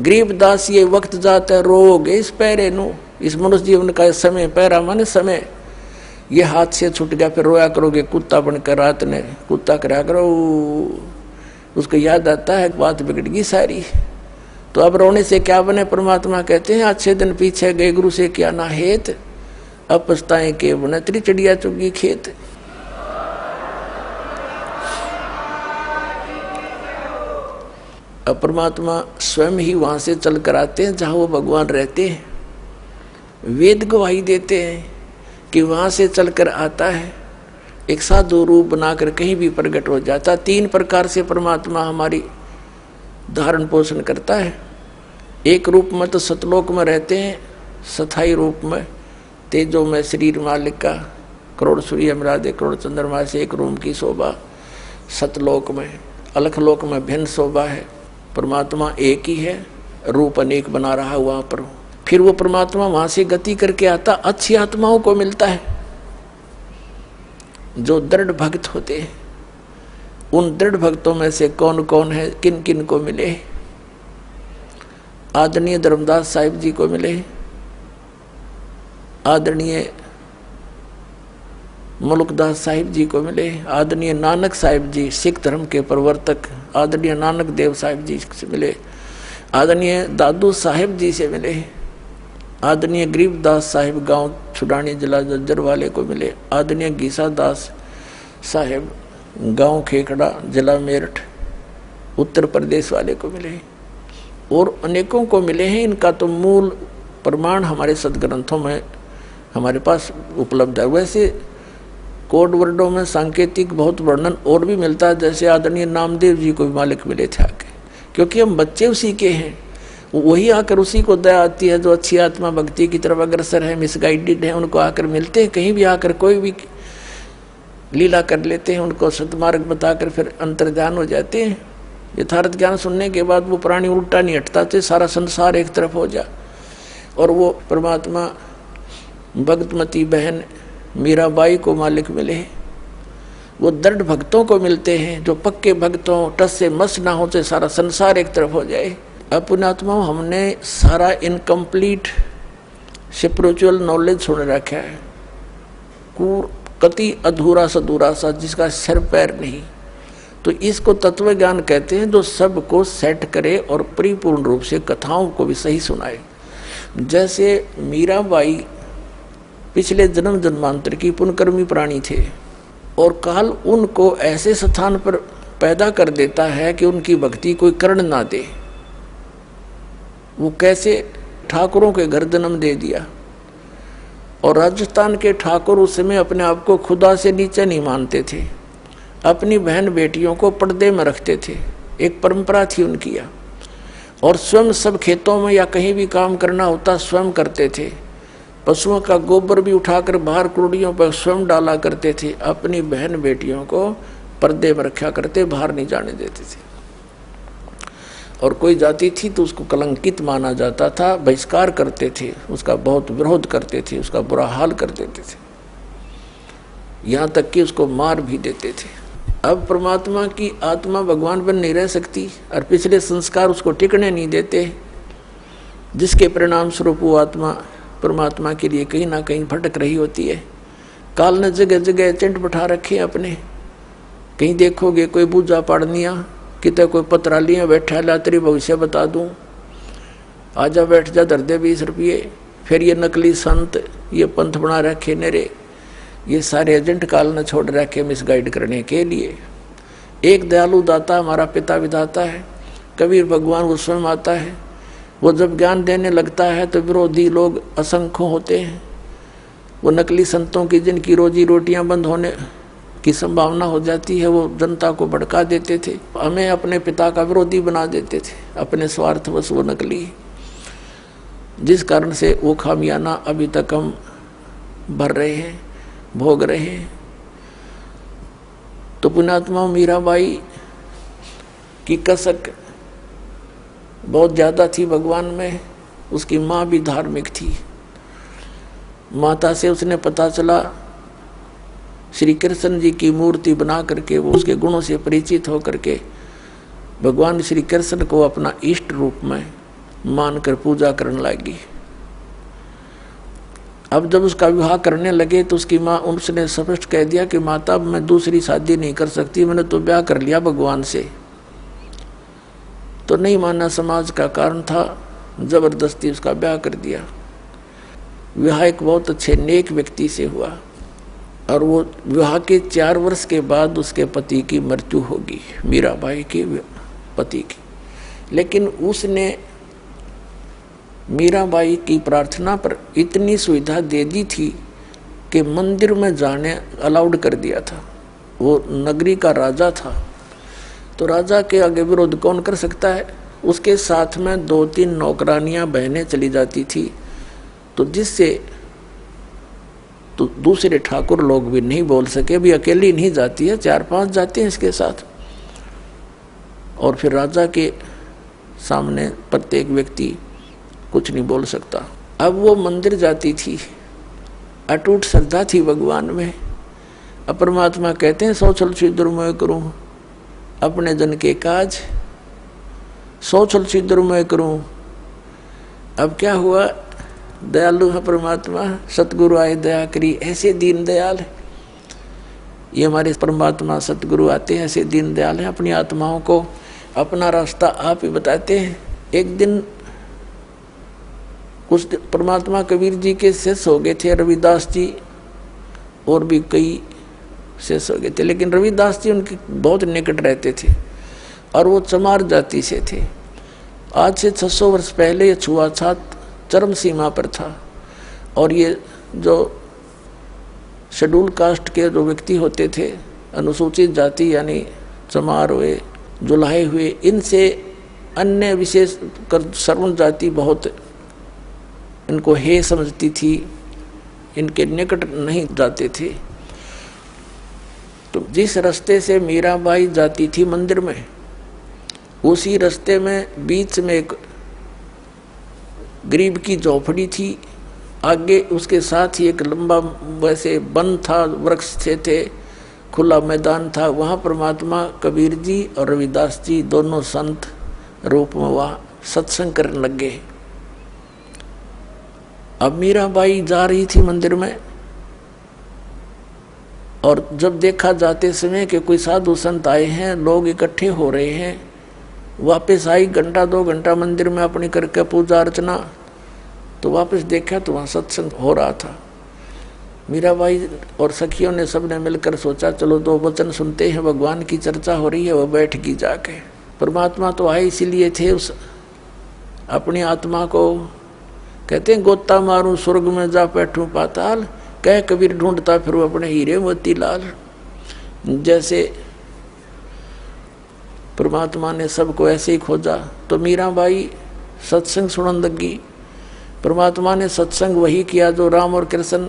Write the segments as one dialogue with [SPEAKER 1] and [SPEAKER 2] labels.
[SPEAKER 1] गरीबदास ये वक्त जाता है रोग इस पैरे नु, इस मनुष्य जीवन का समय पैरा माने समय, ये हाथ से छूट गया फिर रोया करोगे कुत्ता बनकर रात ने, कुत्ता करा करो, उसको याद आता है बात बिगड़ गई सारी। तो अब रोने से क्या बने? परमात्मा कहते हैं अच्छे दिन पीछे गए गुरु से क्या ना हेत, अब पछताएं के बने तेरी चिड़िया चुगी खेत। अब परमात्मा स्वयं ही वहां से चल कर आते हैं जहां वो भगवान रहते हैं, वेद गवाही देते हैं कि वहां से चलकर आता है, एक साधु रूप बनाकर कहीं भी प्रकट हो जाता। 3 प्रकार से परमात्मा हमारी धारण पोषण करता है। एक रूप में तो सतलोक में रहते हैं, स्थायी रूप में तेजो में शरीर मालिक का, करोड़ सूर्य मरादे करोड़ चंद्रमा से एक रूम की शोभा। सतलोक में, अलखलोक में भिन्न शोभा है। परमात्मा एक ही है, रूप अनेक बना रहा है वहां पर। फिर वो परमात्मा वहां से गति करके आता, अच्छी आत्माओं को मिलता है जो दृढ़ भक्त होते हैं। उन दृढ़ भक्तों में से कौन कौन है, किन किन को मिले? आदरणीय धर्मदास साहिब जी को मिले, आदरणीय मुल्कदास साहिब जी को मिले, आदरणीय नानक साहिब जी सिख धर्म के प्रवर्तक, आदरणीय नानक देव साहिब जी से मिले, आदरणीय दादू साहिब जी से मिले, आदरणीय गरीबदास साहिब गांव छुड़ानी जिला जज्जर वाले को मिले, आदरणीय गीसा दास साहिब गांव खेखड़ा जिला मेरठ उत्तर प्रदेश वाले को मिले, और अनेकों को मिले हैं। इनका तो मूल प्रमाण हमारे सदग्रंथों में हमारे पास उपलब्ध है। वैसे कोड वर्डों में सांकेतिक बहुत वर्णन और भी मिलता है, जैसे आदरणीय नामदेव जी को भी मालिक मिले थे आके, क्योंकि हम बच्चे उसी के हैं, वही आकर उसी को दया आती है जो अच्छी आत्मा भक्ति की तरफ अग्रसर है, मिसगाइडेड है, उनको आकर मिलते हैं। कहीं भी आकर कोई भी लीला कर लेते हैं, उनको सतमार्ग बताकर फिर अंतर्ध्यान हो जाते हैं। यथार्थ ज्ञान सुनने के बाद वो प्राणी उल्टा नहीं हटता थे, सारा संसार एक तरफ हो जा। और वो परमात्मा भगतमती बहन मीराबाई को मालिक मिले। वो दृढ़ भक्तों को मिलते हैं जो पक्के भक्तों, टस से मस ना हो तो सारा संसार एक तरफ हो जाए। अपनात्माओं, हमने सारा इनकम्प्लीट स्पिरिचुअल नॉलेज सुन रखा है, कति अधूरा सधूरा सा जिसका सिर पैर नहीं। तो इसको तत्व ज्ञान कहते हैं, जो सबको सेट करे और परिपूर्ण रूप से कथाओं को भी सही सुनाए। जैसे मीराबाई पिछले जन्म जन्मांतर की पुण्यकर्मी प्राणी थे, और काल उनको ऐसे स्थान पर पैदा कर देता है कि उनकी भक्ति कोई कर्ण ना दे। वो कैसे ठाकुरों के घर जन्म दे दिया, और राजस्थान के ठाकुर उस समय अपने आप को खुदा से नीचे नहीं मानते थे, अपनी बहन बेटियों को पर्दे में रखते थे, एक परंपरा थी उनकी। और स्वयं सब खेतों में या कहीं भी काम करना होता स्वयं करते थे, पशुओं का गोबर भी उठाकर बाहर कुड़ियों पर स्वयं डाला करते थे, अपनी बहन बेटियों को पर्दे में रखा करते, बाहर नहीं जाने देते थे। और कोई जाति थी तो उसको कलंकित माना जाता था, बहिष्कार करते थे, उसका बहुत विरोध करते थे, उसका बुरा हाल कर देते थे, यहाँ तक कि उसको मार भी देते थे। अब परमात्मा की आत्मा भगवान बन नहीं रह सकती, और पिछले संस्कार उसको टिकने नहीं देते, जिसके परिणाम स्वरूप वो आत्मा परमात्मा के लिए कहीं ना कहीं भटक रही होती है। काल ने जगह जगह एजेंट बैठा रखे अपने, कहीं देखोगे कोई पूजा पाड़निया, कितने कोई पत्रालियाँ बैठा ला तेरी भविष्य बता दूँ, आजा बैठ जा धर दे 20 रुपये। फिर ये नकली संत, ये पंथ बना रखे नेरे, ये सारे एजेंट काल ने छोड़ रखे मिसगाइड करने के लिए। एक दयालु दाता हमारा पिता विधाता है, कबीर भगवान वो स्वयं आता है। वो जब ज्ञान देने लगता है तो विरोधी लोग असंख्य होते हैं। वो नकली संतों की जिनकी रोजी रोटियां बंद होने की संभावना हो जाती है, वो जनता को भड़का देते थे, हमें अपने पिता का विरोधी बना देते थे, अपने स्वार्थवश वो नकली, जिस कारण से वो खामियाना अभी तक हम भर रहे हैं, भोग रहे हैं। तो पुण्यात्मा मीराबाई की कसक बहुत ज़्यादा थी भगवान में। उसकी माँ भी धार्मिक थी। माता से उसने पता चला, श्री कृष्ण जी की मूर्ति बना करके वो उसके गुणों से परिचित होकर के भगवान श्री कृष्ण को अपना इष्ट रूप में मानकर पूजा करने लगी। अब जब उसका विवाह करने लगे तो उसकी माँ, उसने स्पष्ट कह दिया कि माता मैं दूसरी शादी नहीं कर सकती, मैंने तो ब्याह कर लिया भगवान से। तो नहीं माना, समाज का कारण था, जबरदस्ती उसका ब्याह कर दिया। विवाह एक बहुत अच्छे नेक व्यक्ति से हुआ और वो विवाह के 4 वर्ष के बाद उसके पति की मृत्यु होगी, मीराबाई के पति की। लेकिन उसने मीराबाई की प्रार्थना पर इतनी सुविधा दे दी थी कि मंदिर में जाने अलाउड कर दिया था। वो नगरी का राजा था, तो राजा के आगे विरोध कौन कर सकता है। उसके साथ में 2-3 नौकरानियां बहनें चली जाती थी, तो जिससे तो दूसरे ठाकुर लोग भी नहीं बोल सके, भी अकेली नहीं जाती है, 4-5 जाते हैं इसके साथ। और फिर राजा के सामने प्रत्येक व्यक्ति कुछ नहीं बोल सकता। अब वो मंदिर जाती थी, अटूट श्रद्धा थी भगवान में। अब परमात्मा कहते हैं 100 छल छिद्र मैं करूं अपने जन के काज, 100 छल छिद्र मैं करूं। अब क्या हुआ, दयालु है परमात्मा, सतगुरु आए दया करी, ऐसे दीन दयाल है ये हमारे परमात्मा। सतगुरु आते हैं ऐसे दीन दयाल हैं, अपनी आत्माओं को अपना रास्ता आप ही बताते हैं। एक दिन कुछ परमात्मा कबीर जी के शिष्य हो गए थे, रविदास जी और भी कई शिष्य हो गए थे, लेकिन रविदास जी उनके बहुत निकट रहते थे और वो चमार जाति से थे। आज से 600 वर्ष पहले ये छुआछूत चरम सीमा पर था और ये जो शेड्यूल कास्ट के जो व्यक्ति होते थे, अनुसूचित जाति यानी चमार हुए, जुलाहे हुए, इनसे अन्य विशेष कर सर्वण जाति बहुत इनको हे समझती थी, इनके निकट नहीं जाते थे। तो जिस रास्ते से मीराबाई जाती थी मंदिर में, उसी रास्ते में बीच में एक गरीब की झोपड़ी थी, आगे उसके साथ ही एक लंबा वैसे वन था, वृक्ष थे, खुला मैदान था। वहाँ परमात्मा कबीर जी और रविदास जी दोनों संत रूप में वहाँ सत्संग करने लग गए। अब मीराबाई जा रही थी मंदिर में और जब देखा जाते समय कि कोई साधु संत आए हैं, लोग इकट्ठे हो रहे हैं, वापस आई 1-2 घंटा मंदिर में अपनी करके पूजा अर्चना, तो वापस देखा तो वहाँ सत्संग हो रहा था। मीराबाई और सखियों ने सबने मिलकर सोचा चलो 2 वचन सुनते हैं, भगवान की चर्चा हो रही है। वो बैठ गई जाके। परमात्मा तो आए इसीलिए थे, उस अपनी आत्मा को कहते हैं गोता मारूं स्वर्ग में जा बैठूं पाताल, कह कबीर ढूंढता फिर अपने हीरे मोती लाल। जैसे परमात्मा ने सबको ऐसे ही खोजा, तो मीराबाई सत्संग सुनने लगी। परमात्मा ने सत्संग वही किया जो राम और कृष्ण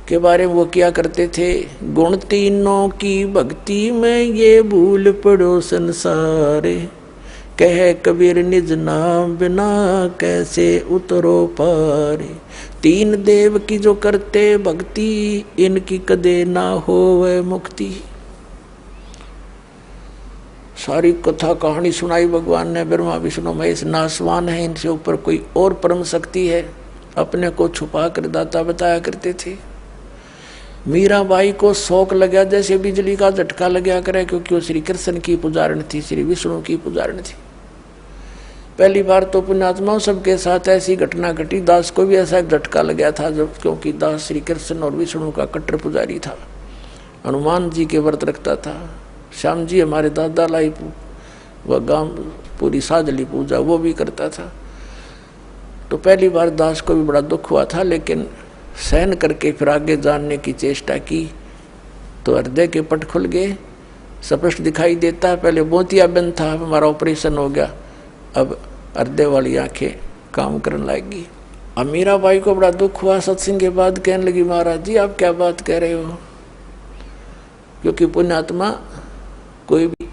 [SPEAKER 1] के बारे में वो किया करते थे। गुण तीनों की भक्ति में ये भूल पड़ो संसारे, कह कबीर निज नाम बिना कैसे उतरो पारे। 3 देव की जो करते भक्ति, इनकी कदे ना होवे मुक्ति। सारी कथा कहानी सुनाई भगवान ने। ब्रह्मा विष्णु महेश नासवान है, इनसे ऊपर कोई और परम शक्ति है, अपने को छुपा कर दाता बताया करते थे। मीराबाई को शौक लगा जैसे बिजली का झटका लगा करे, क्योंकि वो श्री कृष्ण की पुजारण थी, श्री विष्णु की पुजारण थी। पहली बार तो पुण्यात्माओं सबके साथ ऐसी घटना घटी। दास को भी ऐसा झटका लगा था, जब क्योंकि दास श्री कृष्ण और विष्णु का कट्टर पुजारी था, हनुमान जी के व्रत रखता था। श्याम जी हमारे दादा लाई वह गांव पूरी साजली पूजा वो भी करता था। तो पहली बार दास को भी बड़ा दुख हुआ था, लेकिन सहन करके फिर आगे जानने की चेष्टा की तो हृदय के पट खुल गए, स्पष्ट दिखाई देता है। पहले मोतियाबिंद था, हमारा ऑपरेशन हो गया, अब हृदय वाली आंखें काम करने लगेगी। अब मीराबाई को बड़ा दुख हुआ। सत्संग के बाद कहने लगी महाराज जी आप क्या बात कह रहे हो, क्योंकि पुण्यात्मा कोई भी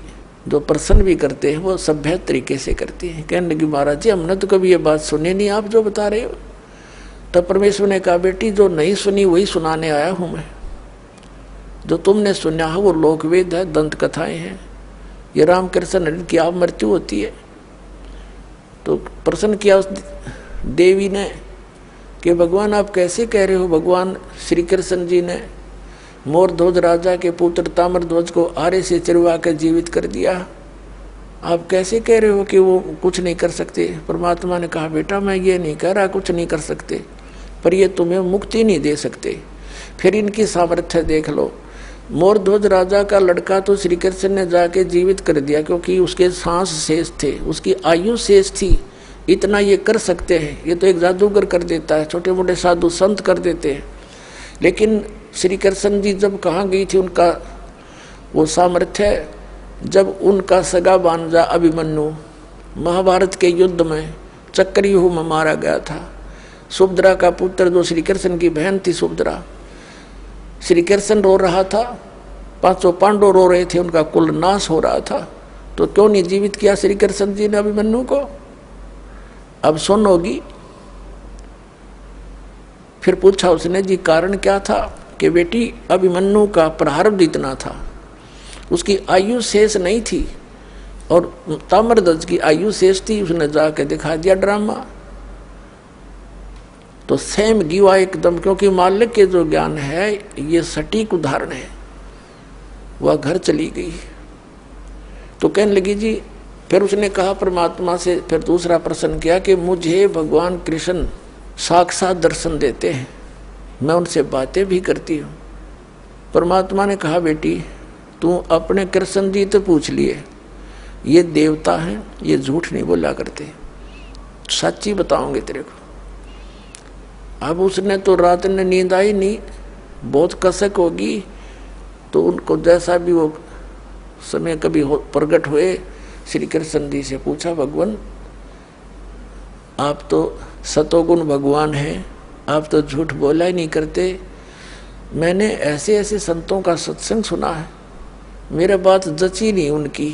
[SPEAKER 1] जो प्रसन्न भी करते हैं वो सभ्य तरीके से करते हैं। कहने लगी महाराज जी हमने तो कभी ये बात सुनी नहीं, आप जो बता रहे हो। तब परमेश्वर ने कहा बेटी जो नहीं सुनी वही सुनाने आया हूं मैं। जो तुमने सुना है वो लोकवेद है, दंत कथाएं हैं। ये रामकृष्ण की आप मृत्यु होती है तो प्रश्न किया उस देवी ने कि भगवान आप कैसे कह रहे हो। भगवान श्री कृष्ण जी ने मोर ध्वज राजा के पुत्र ताम्र ध्वज को आरे से चिरवा कर जीवित कर दिया, आप कैसे कह रहे हो कि वो कुछ नहीं कर सकते। परमात्मा ने कहा बेटा मैं ये नहीं कह रहा कुछ नहीं कर सकते, पर ये तुम्हें मुक्ति नहीं दे सकते। फिर इनकी सामर्थ्य देख लो। मोर ध्वज राजा का लड़का तो श्री कृष्ण ने जाके जीवित कर दिया क्योंकि उसके सांस शेष थे, उसकी आयु शेष थी, इतना ये कर सकते हैं। ये तो एक जादूगर कर देता है, छोटे मोटे साधु संत कर देते हैं। लेकिन श्री कृष्ण जी जब कहाँ गई थी उनका वो सामर्थ्य, जब उनका सगा भांजा अभिमन्यु महाभारत के युद्ध में चक्रव्यूह में मारा गया था। सुभद्रा का पुत्र जो श्री कृष्ण की बहन थी सुभद्रा, श्री कृष्ण रो रहा था, 500 पांडव रो रहे थे, उनका कुल नाश हो रहा था, तो क्यों नहीं जीवित किया श्री कृष्ण जी ने अभिमन्यु को। अब सुन होगी। फिर पूछा उसने जी कारण क्या था कि बेटी अभिमन्यु का प्रारब्ध इतना था, उसकी आयु शेष नहीं थी और ताम्रध्वज की आयु शेष थी। उसने जाके दिखा दिया ड्रामा। तो सेम गिवा एकदम, क्योंकि मालिक के जो ज्ञान है ये सटीक उदाहरण है। वह घर चली गई तो कहने लगी जी, फिर उसने कहा परमात्मा से, फिर दूसरा प्रश्न किया कि मुझे भगवान कृष्ण साक्षात दर्शन देते हैं, मैं उनसे बातें भी करती हूँ। परमात्मा ने कहा बेटी तू अपने कृष्ण जी तो पूछ लिए, ये देवता हैं, ये झूठ नहीं बोला करते, सच्ची बताओगे तेरे को। अब उसने तो रात में नींद आई नहीं, बहुत कसक होगी, तो उनको जैसा भी वो समय कभी प्रकट हुए, श्री कृष्ण जी से पूछा भगवान आप तो सतोगुण भगवान हैं, आप तो झूठ बोला ही नहीं करते। मैंने ऐसे ऐसे संतों का सत्संग सुना है, मेरे बात जची नहीं उनकी,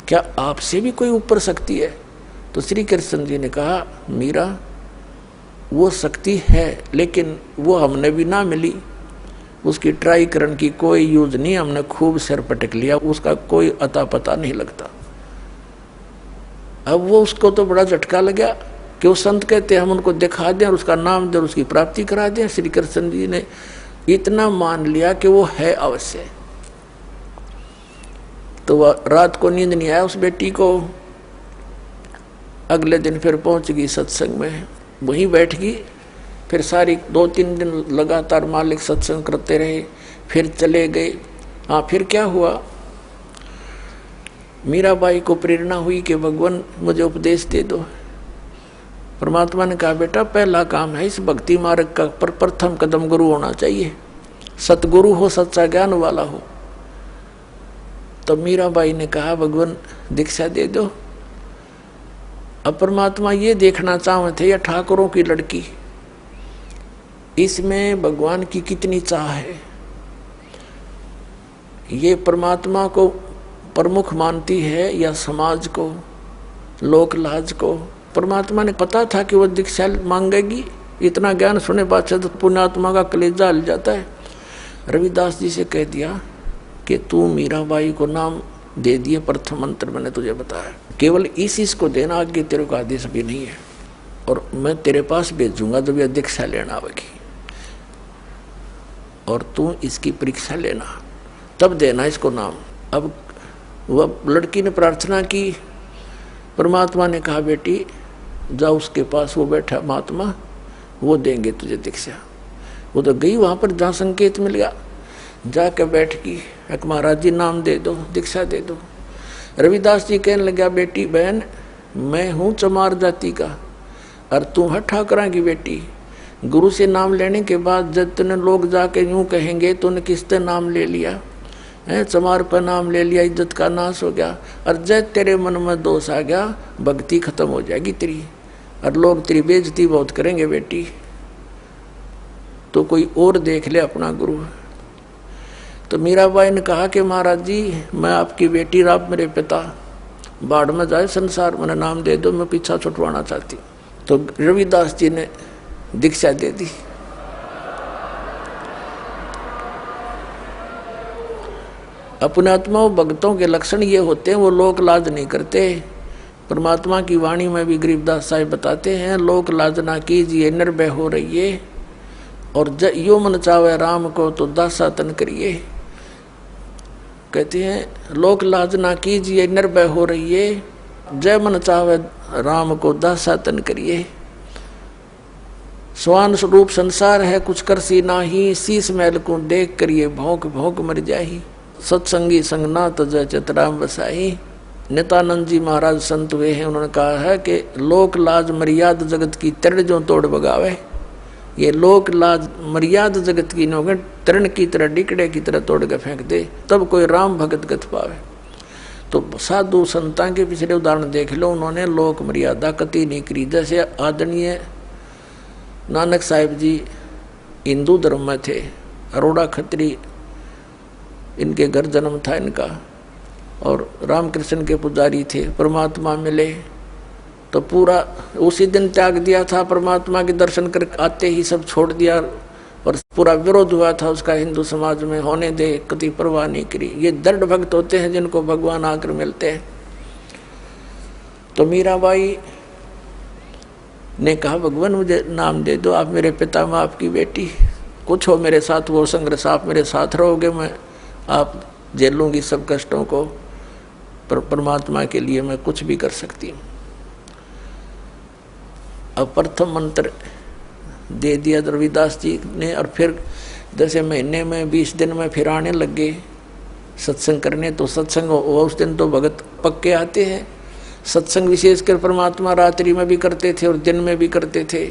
[SPEAKER 1] क्या आपसे भी कोई ऊपर शक्ति है। तो श्री कृष्ण जी ने कहा मीरा वो शक्ति है, लेकिन वो हमने भी ना मिली, उसकी ट्राई करने की कोई यूज नहीं, हमने खूब सिर पटक लिया, उसका कोई अता पता नहीं लगता। अब वो उसको तो बड़ा झटका लगा कि वो संत कहते हैं हम उनको दिखा दें और उसका नाम दें और उसकी प्राप्ति करा दें। श्री कृष्ण जी ने इतना मान लिया कि वो है अवश्य। तो वह रात को नींद नहीं आया उस बेटी को। अगले दिन फिर पहुंच गई सत्संग में, वहीं बैठ गई। फिर सारी 2-3 दिन लगातार मालिक सत्संग करते रहे, फिर चले गए। हाँ फिर क्या हुआ, मीराबाई को प्रेरणा हुई कि भगवान मुझे उपदेश दे दो। परमात्मा ने कहा बेटा पहला काम है इस भक्ति मार्ग का प्रथम कदम गुरु होना चाहिए, सतगुरु हो, सच्चा ज्ञान वाला हो। तो मीराबाई ने कहा भगवान दीक्षा दे दो। अब परमात्मा ये देखना चाहते थे, या ठाकुरों की लड़की, इसमें भगवान की कितनी चाह है। ये परमात्मा को प्रमुख मानती है या समाज को, लोक लाज को। परमात्मा ने पता था कि वो दीक्षा मांगेगी, इतना ज्ञान सुने बाद तो पुण्यात्मा का कलेजा हिल जाता है। रविदास जी से कह दिया कि तू मीराबाई को नाम दे दिए, प्रथम मंत्र मैंने तुझे बताया, केवल इस को देना, आगे तेरे को आदेश भी नहीं है, और मैं तेरे पास भेजूंगा जब यह दीक्षा लेना आवेगी, और तू इसकी परीक्षा लेना, तब देना इसको नाम। अब वह लड़की ने प्रार्थना की, परमात्मा ने कहा बेटी जा उसके पास, वो बैठा महात्मा, वो देंगे तुझे दीक्षा। वो तो गई वहाँ पर जहाँ संकेत मिल गया, जाकर बैठ गई, एक महाराज जी नाम दे दो, दीक्षा दे दो। रविदास जी कहने लगा बेटी बहन मैं हूँ चमार जाति का और तू है ठाकरा की बेटी। गुरु से नाम लेने के बाद जब तूने लोग जाके यूँ कहेंगे तूने किससे नाम ले लिया है, चमार पर नाम ले लिया, इज्जत का नाश हो गया, और जब तेरे मन में दोष आ गया भक्ति खत्म हो जाएगी तेरी, और लोग तेरी बेइज्जती बहुत करेंगे बेटी, तो कोई और देख ले अपना गुरु। तो मीराबाई ने कहा कि महाराज जी मैं आपकी बेटी, आप मेरे पिता, बाढ़ में जाए संसार, मैंने नाम दे दो, मैं पीछा छुटवाना चाहती। तो रविदास जी ने दीक्षा दे दी। अपने आत्माओं भक्तों के लक्षण ये होते हैं, वो लोक लाज नहीं करते, परमात्मा की वाणी में भी गरीबदास साहिब बताते हैं, लोक लाज ना कीजिए निर्भय हो रहिए, और यो मन चावे राम को तो दासा तन करिए। कहते हैं लोक लाज ना कीजिए निर्भय हो रहिए, जय मन चावे राम को दासा तन करिए। स्वान स्वरूप संसार है कुछ कर सी नाही, शीस महल को देख करिए भौंक भौंक मर जाही। सत्संगी संग ना तज चितराम बसाई। नित्यानंद जी महाराज संत वे हैं, उन्होंने कहा है कि लोक लाज मर्याद जगत की तरण जो तोड़ बगावे। ये लोक लाज मर्याद जगत की नोगे तरण की तरह डिकड़े की तरह तोड़ के फेंक दे, तब कोई राम भगत गत पावे। तो साधु संतां के पिछले उदाहरण देख लो, उन्होंने लोक मर्यादा कति नहीं करी। जैसे आदरणीय नानक साहिब जी हिंदू धर्म में थे, अरोड़ा खत्री इनके घर जन्म था इनका, और रामकृष्ण के पुजारी थे। परमात्मा मिले तो पूरा उसी दिन त्याग दिया था, परमात्मा के दर्शन कर आते ही सब छोड़ दिया, और पूरा विरोध हुआ था उसका हिंदू समाज में, होने दे, कति परवाह नहीं करी। ये दृढ़ भक्त होते हैं जिनको भगवान आकर मिलते हैं। तो मीराबाई ने कहा भगवान मुझे नाम दे दो, आप मेरे पिता में आपकी बेटी, कुछ हो मेरे साथ वो संघर्ष, आप मेरे साथ रहोगे, मैं आप झेलूंगी सब कष्टों को, पर परमात्मा के लिए मैं कुछ भी कर सकती हूँ। अब प्रथम मंत्र दे दिया रविदास जी ने, और फिर जैसे महीने में 20 दिन में फिर आने लग गए सत्संग करने। तो सत्संग उस दिन तो भगत पक्के आते हैं। सत्संग विशेषकर परमात्मा रात्रि में भी करते थे और दिन में भी करते थे।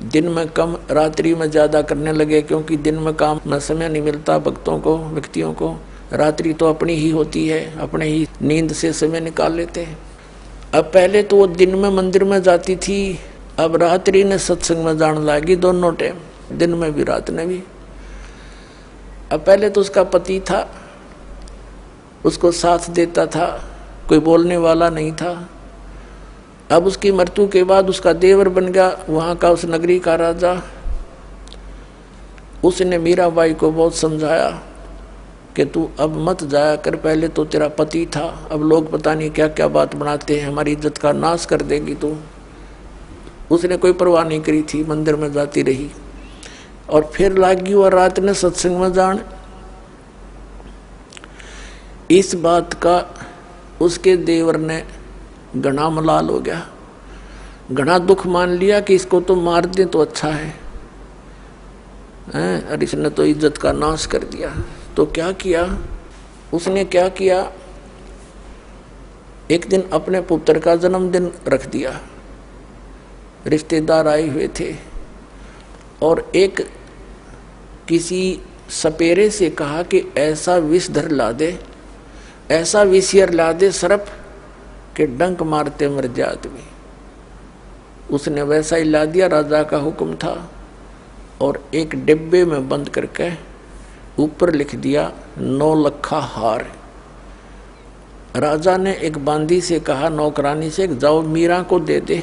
[SPEAKER 1] दिन में कम, रात्रि में ज़्यादा करने लगे, क्योंकि दिन में काम में समय नहीं मिलता भक्तों को, व्यक्तियों को। रात्रि तो अपनी ही होती है, अपने ही नींद से समय निकाल लेते हैं। अब पहले तो वो दिन में मंदिर में जाती थी, अब रात्रि ने सत्संग में जाने लगी, दोनों टाइम, दिन में भी रात में भी। अब पहले तो उसका पति था, उसको साथ देता था, कोई बोलने वाला नहीं था। अब उसकी मृत्यु के बाद उसका देवर बन गया वहाँ का, उस नगरी का राजा। उसने मीराबाई को बहुत समझाया कि तू अब मत जाया कर, पहले तो तेरा पति था, अब लोग पता नहीं क्या क्या बात बनाते हैं, हमारी इज्जत का नाश कर देगी तू। उसने कोई परवाह नहीं करी थी, मंदिर में जाती रही। और फिर लागी और रात ने सत्संग में जान। इस बात का उसके देवर ने घना मलाल हो गया, घना दुख मान लिया कि इसको तो मार दे तो अच्छा है, और इसने तो इज्जत का नाश कर दिया। तो क्या किया उसने, क्या किया, एक दिन अपने पुत्र का जन्मदिन रख दिया। रिश्तेदार आए हुए थे, और एक किसी सपेरे से कहा कि ऐसा विषधर ला दे, ऐसा विषयर ला दे सर्प के डंक मारते मर जाए आदमी। उसने वैसा ही ला दिया, राजा का हुक्म था। और एक डिब्बे में बंद करके ऊपर लिख दिया 9 लखा हार। राजा ने एक बांदी से कहा, नौकरानी से, जाओ मीरा को दे दे,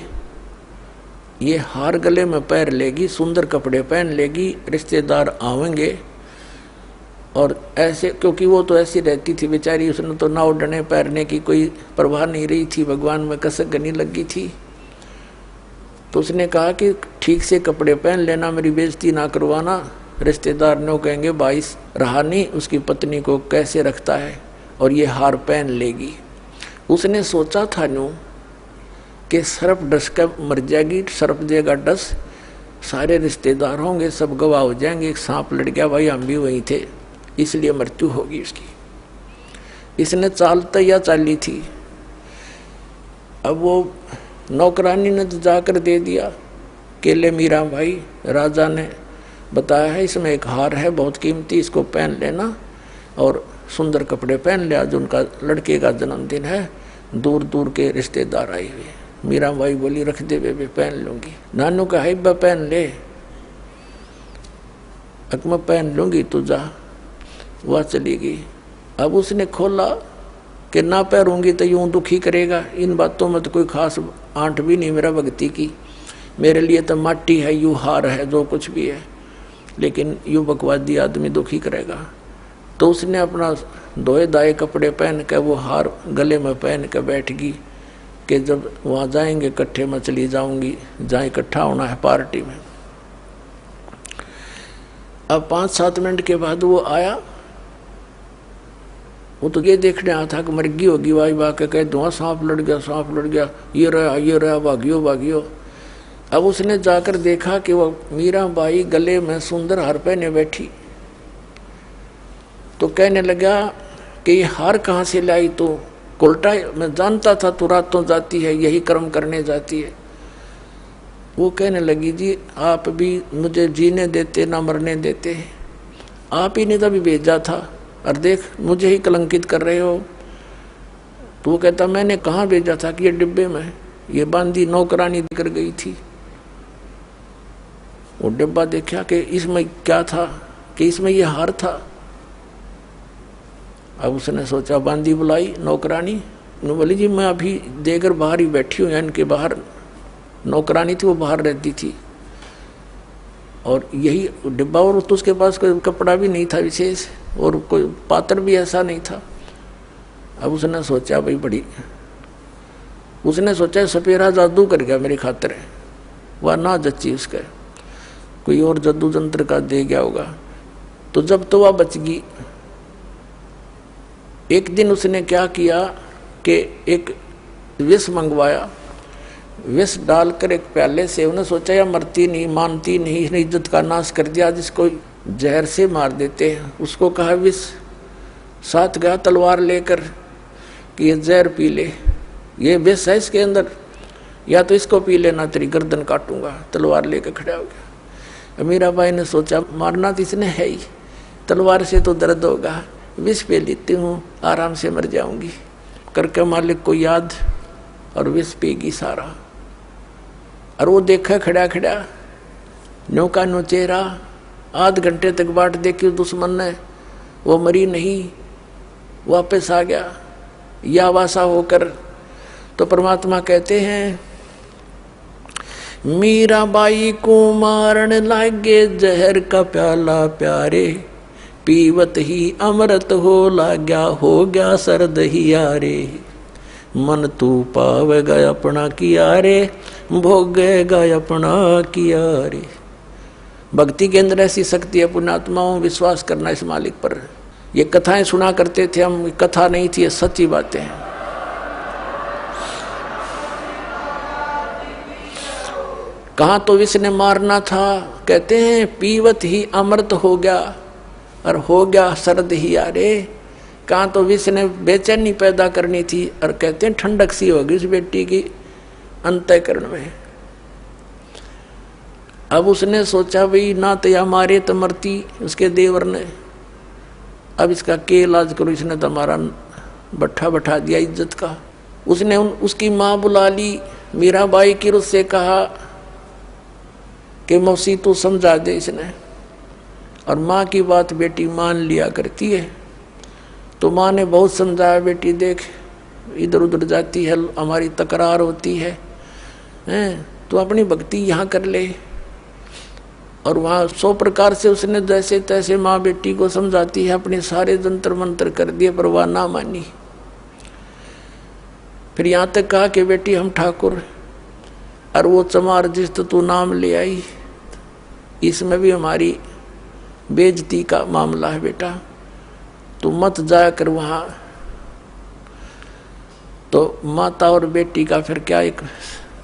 [SPEAKER 1] ये हार गले में पैर लेगी, सुंदर कपड़े पहन लेगी, रिश्तेदार आवेंगे। और ऐसे, क्योंकि वो तो ऐसी रहती थी बेचारी, उसने तो ना उड़ने पैरने की कोई परवाह नहीं रही थी, भगवान में कसक गनी लगी थी। तो उसने कहा कि ठीक से कपड़े पहन लेना, मेरी बेइज्जती ना करवाना, रिश्तेदार ने कहेंगे भाई रहा नहीं, उसकी पत्नी को कैसे रखता है, और ये हार पहन लेगी। उसने सोचा था न्यू कि सर्प डस कर मर जाएगी, सर्प देगा डस, सारे रिश्तेदार होंगे, सब गवाह हो जाएंगे, एक सांप लड़ गया, भाई हम भी वहीं थे, इसलिए मृत्यु होगी उसकी। इसने चाल तैयार चाली थी। अब वो नौकरानी ने तो जाकर दे दिया, केले मीरा भाई, राजा ने बताया है इसमें एक हार है बहुत कीमती, इसको पहन लेना, और सुंदर कपड़े पहन ले, आज उनका लड़के का जन्मदिन है, दूर दूर के रिश्तेदार आए हुए। मीरा भाई बोली रख दे बेबे, पहन लूंगी। नानू का हिब्बा पहन ले, मैं पहन लूंगी, तू जा। वह चली गई। अब उसने खोला कि ना पैरूंगी तो यूं दुखी करेगा, इन बातों में तो कोई खास आंट भी नहीं मेरा भक्ति की, मेरे लिए तो माटी है, यूं हार है, जो कुछ भी है, लेकिन यूं बकवादी आदमी दुखी करेगा। तो उसने अपना धोए दाए कपड़े पहन के वो हार गले में पहन के बैठ गई कि जब वहाँ जाएंगे इकट्ठे में चली जाऊंगी, जहाँ इकट्ठा होना है पार्टी में। अब 5-7 मिनट के बाद वो आया। वो तो ये देखने आया था कि मरगी होगी, वाई वाह के कह दूँ सांप लड़ गया, सांप लड़ गया, ये रहा भागियो भागियो। अब उसने जाकर देखा कि वो मीराबाई गले में सुंदर हार पहने बैठी। तो कहने लगा कि ये हार कहाँ से लाई? तो उल्टा मैं जानता था तू रातों जाती है, यही कर्म करने जाती है। वो कहने लगी जी आप भी मुझे जीने देते ना मरने देते, आप ही ने तभी भेजा था और देख मुझे ही कलंकित कर रहे हो। तो वो कहता मैंने कहाँ भेजा था कि ये डिब्बे में ये बांधी नौकरानी कर गई थी। वो डिब्बा देखा कि इसमें क्या था, कि इसमें ये हार था। अब उसने सोचा बांदी बुलाई नौकरानी, बोली जी मैं अभी देकर बाहर ही बैठी हूँ, इनके बाहर नौकरानी थी वो बाहर रहती थी और यही डिब्बा, और तो उसके पास कोई कपड़ा भी नहीं था विशेष और कोई पात्र भी ऐसा नहीं था। अब उसने सोचा भाई बड़ी, उसने सोचा सपेरा जादू कर गया मेरी खातिर, वह ना जच्ची उसका, कोई और जादू जंत्र का दे गया होगा। तो जब तो वह बच गई। एक दिन उसने क्या किया कि एक विष मंगवाया, विष डालकर एक प्याले से, उन्हें सोचा या मरती नहीं, मानती नहीं, इसने इज्जत का नाश कर दिया, जिसको जहर से मार देते हैं। उसको कहा विष, साथ गया तलवार लेकर कि ये जहर पी ले, ये विष है इसके अंदर, या तो इसको पी लेना तेरी गर्दन काटूंगा। तलवार लेकर खड़ा हो गया। मीराबाई ने सोचा मारना तो इसने है ही, तलवार से तो दर्द होगा, विष पे लेती हूँ आराम से मर जाऊंगी। करके मालिक को याद और विष पेगी सारा। और वो देखा खड़ा खड़ा न्यों का न्यों चेहरा, आध घंटे तक बाट देखी दुश्मन ने, वो मरी नहीं, वापस आ गया या वासा होकर। तो परमात्मा कहते हैं मीराबाई को मारन लागे जहर का प्याला प्यारे, पीवत ही अमृत हो लाग्या, हो गया सर्द ही यारे। मन तू पावेगा अपना किया रे, भोगेगा अपना किया रे। भक्ति के अंदर ऐसी शक्ति है पुण्यात्माओं, विश्वास करना इस मालिक पर। ये कथाएं सुना करते थे हम, कथा नहीं थी, ये सच्ची बातें हैं। कहाँ तो विष ने मारना था, कहते हैं पीवत ही अमृत हो गया और हो गया सर्द ही यारे। कहाँ तो विष ने बेचैनी पैदा करनी थी और कहते हैं ठंडक सी होगी उस बेटी की अंतःकरण में। अब उसने सोचा भाई ना तो या मारे तो मरती उसके देवर ने, अब इसका के इलाज करो, इसने तो हमारा बट्ठा बैठा दिया इज्जत का। उसने उसकी माँ बुला ली, मीराबाई की उससे कहा कि मौसी तू समझा दे इसने। और माँ की बात बेटी मान लिया करती है। तो माँ ने बहुत समझाया, बेटी देख इधर उधर जाती है, हमारी तकरार होती है, तो अपनी भक्ति यहाँ कर ले। और वहाँ 100 प्रकार से उसने जैसे तैसे माँ बेटी को समझाती है, अपने सारे जंतर मंत्र कर दिए पर वह ना मानी। फिर यहाँ तक कहा कि बेटी हम ठाकुर, और वो चमार जिस तो तू नाम ले आई, इसमें भी हमारी बेइज्जती का मामला है बेटा, तू मत जाया कर वहाँ। तो माता और बेटी का फिर क्या एक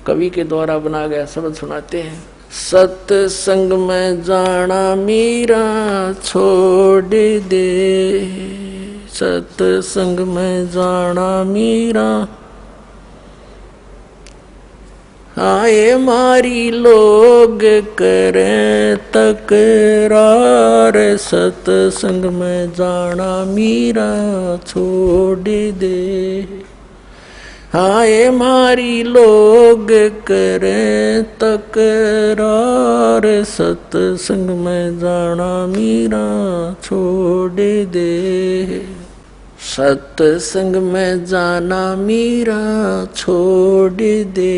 [SPEAKER 1] कवि के द्वारा बना गया शब्द सुनाते हैं। सत्संग में जाना मीरा छोड़ दे, सत्संग में जाना मीरा, आए मारी लोग करें तकरार, सत्संग में जाना मीरा छोड़ दे। आए मारी लोग करें तकरार, सत्संग में जाना मीरा छोड़ दे। सत्संग में जाना मीरा छोड़ दे,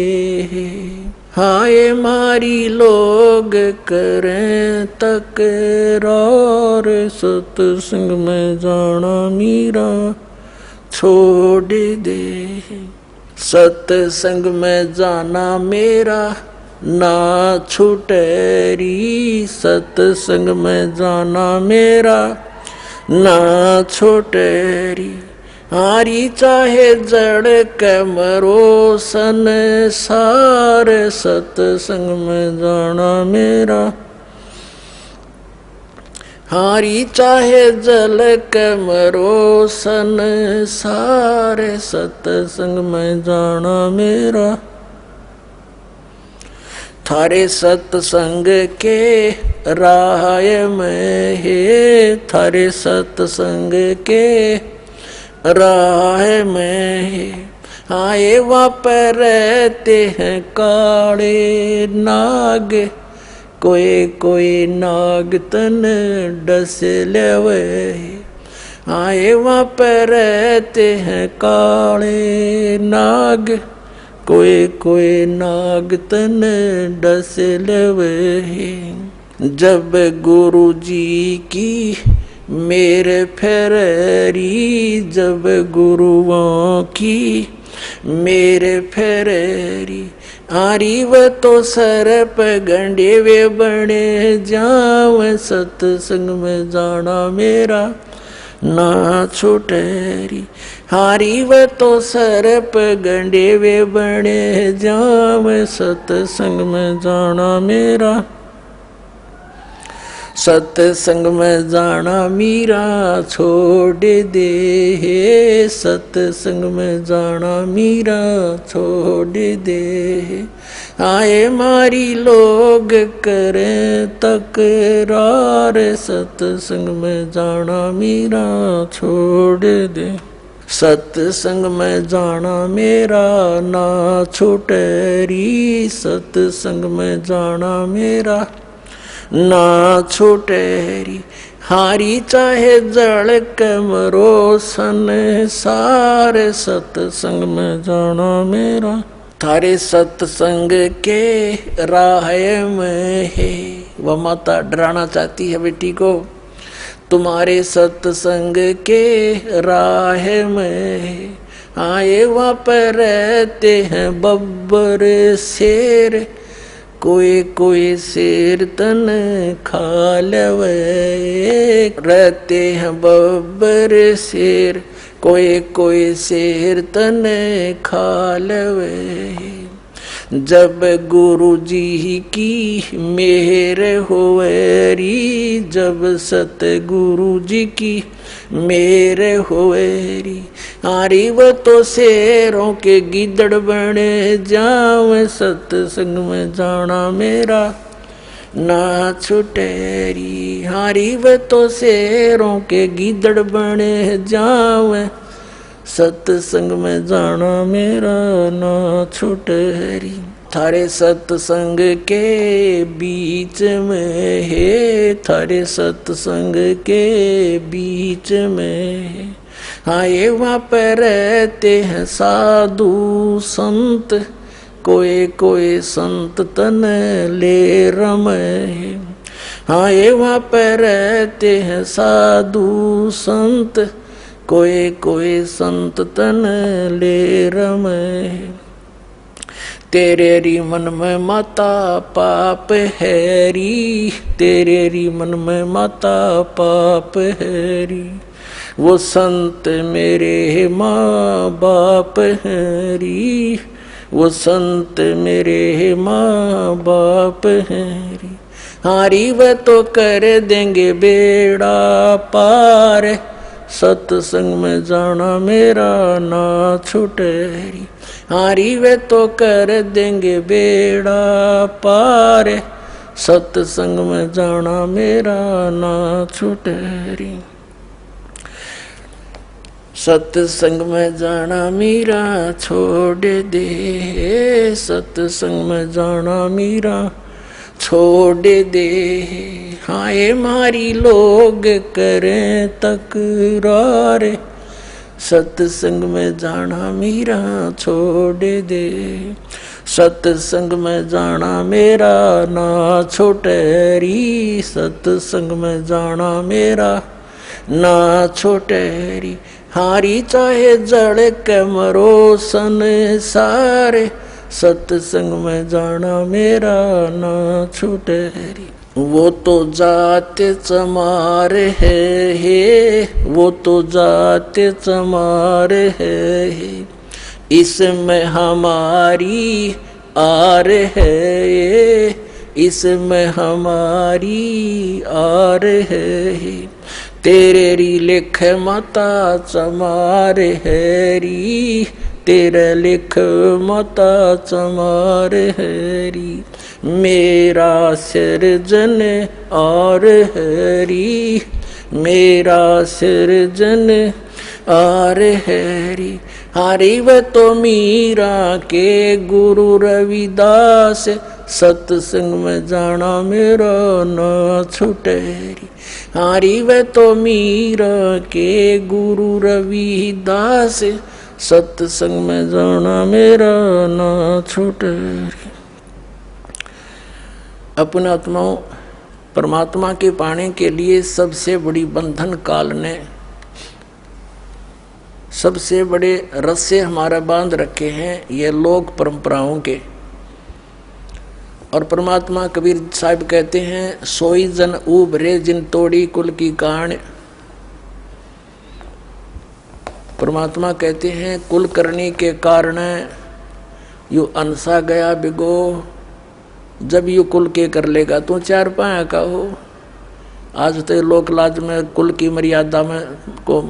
[SPEAKER 1] हाय मारी लोग करें तकरार, सत्संग में जाना मीरा छोड़ दे। सत्संग में जाना मेरा ना छूटेरी, सत्संग में जाना मेरा ना छूटेरी। हारी चाहे जड़ के मरो संसार, सत्संग में जाना मेरा। हारी चाहे जल के मरो संसार, सत्संग में जाना मेरा। थारे सत्संग के राह में है, थारे सत्संग के राह में है। आए वहाँ पर रहते हैं काले नाग, कोई कोई नाग तन डस लेवे। आए वहाँ पर रहते हैं काले नाग, कोई कोई नाग तन डस लेवे। जब गुरु जी की मेरे फेरी, जब गुरुओं की मेरे फेरी। आरी व तो सर पे गंडे वे बने जाव, सत्संग में जाना मेरा ना छूटेरी। हारी व तो सर पे गंडे वे बने जाव, सत्संग में जाना मेरा। सत्संग में जाना मीरा छोड़ दे, सत्संग में जाना मीरा छोड़ दे। आए मारी लोग करें तकरार, सत्संग में जाना मीरा छोड़ दे। सत्संग में जाना मेरा ना छूटेरी, सत्संग में जाना मेरा ना छूटेरी। हारी चाहे जड़ के मरो संसार, सत्संग में जाना मेरा। थारे सत्संग के राह में है। वह माता डराना चाहती है बेटी को, तुम्हारे सत्संग के राह में आए वहाँ पर रहते हैं बब्बर शेर, कोई कोई शेर तन खा लेवे। रहते हैं बब्बर शेर, कोई कोई शेर तन खा लेवे। जब गुरु जी की मेहर होवेरी, जब सतगुरु जी की मेहर होवेरी। हारी वो तो शेरों के गिदड़ बने जाव, सत्संग में जाना मेरा ना छुटेरी। हारी वो तो शेरों के गिदड़ बने जाव, सत्संग में जाना मेरा ना छुटेरी। थारे सत्संग के बीच में है, थारे सत्संग के बीच में है। आए वहाँ पर रहते हैं साधु संत, कोई कोई संत तन ले रमे। आए वहाँ पर रहते हैं साधु संत, कोई कोई संत तन ले रमे। तेरे री मन में माता पाप है री, तेरे री मन में माता पाप है री। वो संत मेरे माँ बाप हैं री, वो संत मेरे माँ बाप हैं री। हारी वह तो कर देंगे बेड़ा पार, सत्संग में जाना मेरा ना छुटेरी। हारी वे तो कर देंगे बेड़ा पार, सत्संग में जाना मेरा ना छुटेरी। सत्संग में जाना मेरा छोड़ दे, सत्संग में जाना मेरा छोड़ दे। हाय मारी लोग करें तकरार, सत्संग में जाना मेरा छोड़ दे। सत्संग में जाना मेरा ना छोटे री, सत्संग में जाना मेरा ना छोटे री। हारी चाहे जड़ के मरो संसारे, सत्संग में जाना मेरा ना छूटे री। वो तो जाते चमारे है, वो तो जाते चमारे है, इसमें हमारी आर है, इसमें हमारी आर है। तेरे री लिख माता चमारे है री, तेरे लिख माता चमारे है री। मेरा सृजन और हरी, मेरा सृजन और हरी। हरि व तो मीरा के गुरु रविदास, सत्संग में जाना मेरा ना छूटे री। हरि व तो मीरा के गुरु रविदास, सत्संग में जाना मेरा ना छूटे री। अपने आत्माओं, परमात्मा के पाने के लिए सबसे बड़ी बंधन काल ने सबसे बड़े रस्से हमारा बांध रखे हैं, ये लोक परंपराओं के। और परमात्मा कबीर साहब कहते हैं, सोई जन उभरे जिन तोड़ी कुल की कान। परमात्मा कहते हैं, कुल करने के कारण यू अनसा गया बिगो, जब यू कुल के कर लेगा तो चार पाया का हो। आज तो लोक लाज में कुल की मर्यादा में को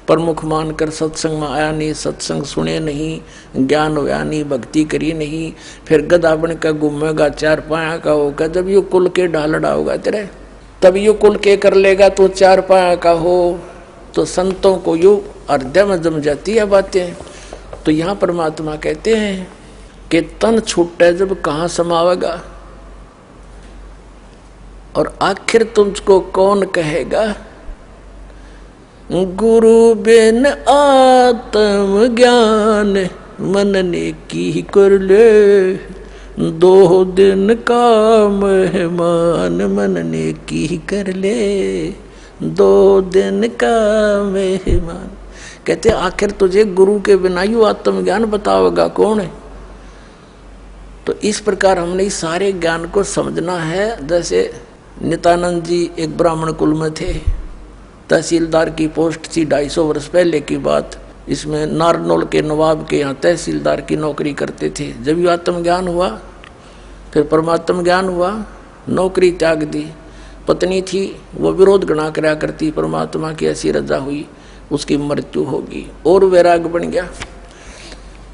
[SPEAKER 1] प्रमुख मानकर सत्संग में आया नहीं, सत्संग सुने नहीं, ज्ञान होया नहीं, भक्ति करी नहीं, फिर गधा बन कर घूमेगा, चार पाया का होगा। जब यू कुल के ढालड़ा होगा तेरे, तब यू कुल के कर लेगा तो चार पाया का हो। तो संतों को यू हृदय में जम जाती है बातें। तो यहाँ परमात्मा कहते हैं कि तन छूटे जब कहाँ समावेगा, और आखिर तुझको कौन कहेगा। गुरु बिन आत्म ज्ञान मन ने की कर ले, 2 दिन का मेहमान मन ने की कर ले, 2 दिन का मेहमान। कहते आखिर तुझे गुरु के बिना यू आत्मज्ञान बताओगा कौन है। तो इस प्रकार हमने इस सारे ज्ञान को समझना है। जैसे नित्यानंद जी एक ब्राह्मण कुल में थे, तहसीलदार की पोस्ट थी 250 वर्ष पहले की बात। इसमें नारनौल के नवाब के यहाँ तहसीलदार की नौकरी करते थे। जब ये आत्मज्ञान हुआ, फिर परमात्म ज्ञान हुआ, नौकरी त्याग दी। पत्नी थी, वो विरोध गणा करा करती, परमात्मा की ऐसी रजा हुई, उसकी मृत्यु होगी, और वैराग बन गया।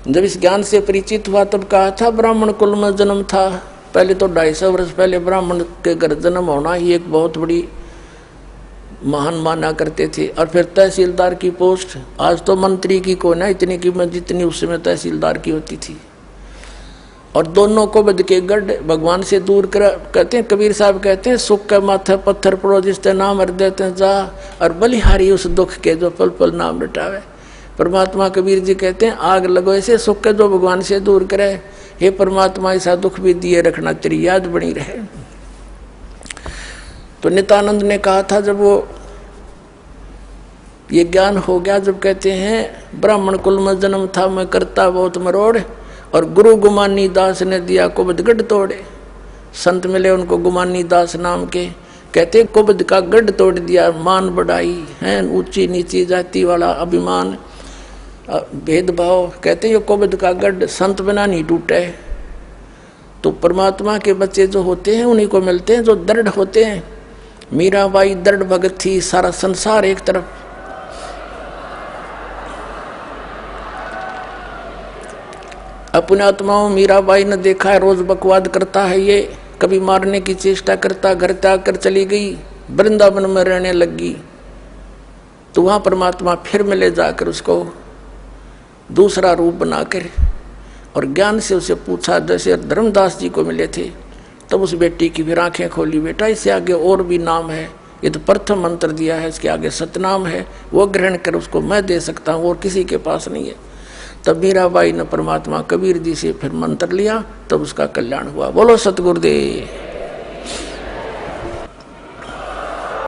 [SPEAKER 1] जब इस ज्ञान से परिचित हुआ तब कहा था ब्राह्मण कुल में जन्म था। पहले तो 250 वर्ष पहले ब्राह्मण के घर जन्म होना ही एक बहुत बड़ी महान माना करते थे। और फिर तहसीलदार की पोस्ट, आज तो मंत्री की को ना इतनी कीमत जितनी उस समय तहसीलदार की होती थी। और दोनों को बद के गढ़ भगवान से दूर कर, कहते हैं कबीर साहब कहते हैं, सुख के माथे पत्थर पड़ो जिसते नाम हर देते जा, और बलिहारी उस दुख के जो पल पल नाम रटावे। परमात्मा कबीर जी कहते हैं, आग लगो ऐसे सुख के जो भगवान से दूर करे। हे परमात्मा ऐसा दुख भी दिए रखना, तेरी याद बनी रहे। तो नित्यानंद ने कहा था जब वो ये ज्ञान हो गया, जब कहते हैं ब्राह्मण कुल में जन्म था मैं करता बहुत मरोड़, और गुरु गुमानी दास ने दिया कुबद गढ़ तोड़े। संत मिले उनको गुमानी दास नाम के, कहते कुबद का गढ़ तोड़ दिया। मान बढ़ाई है, ऊंची नीची जाति वाला अभिमान भेदभाव, कहते ये कुबद का गढ़ संत बिना नहीं टूटे। तो परमात्मा के बच्चे जो होते हैं उन्हीं को मिलते हैं जो दृढ़ होते हैं। मीराबाई दृढ़ भगत थी, सारा संसार एक तरफ। अपने आत्माओं मीराबाई ने देखा है, रोज बकवाद करता है ये, कभी मारने की चेष्टा करता, घर त्याग कर चली गई, वृंदावन में रहने लगी। तो वहां परमात्मा फिर मिले जाकर उसको दूसरा रूप बनाकर, और ज्ञान से उसे पूछा, जैसे धर्मदास जी को मिले थे तब उस बेटी की फिर आंखें खोली, बेटा इससे आगे और भी नाम है, ये तो प्रथम मंत्र दिया है, इसके आगे सतनाम है, वो ग्रहण कर, उसको मैं दे सकता हूँ और किसी के पास नहीं है। तब मीराबाई ने परमात्मा कबीर जी से फिर मंत्र लिया, तब उसका कल्याण हुआ। बोलो सतगुरुदेव।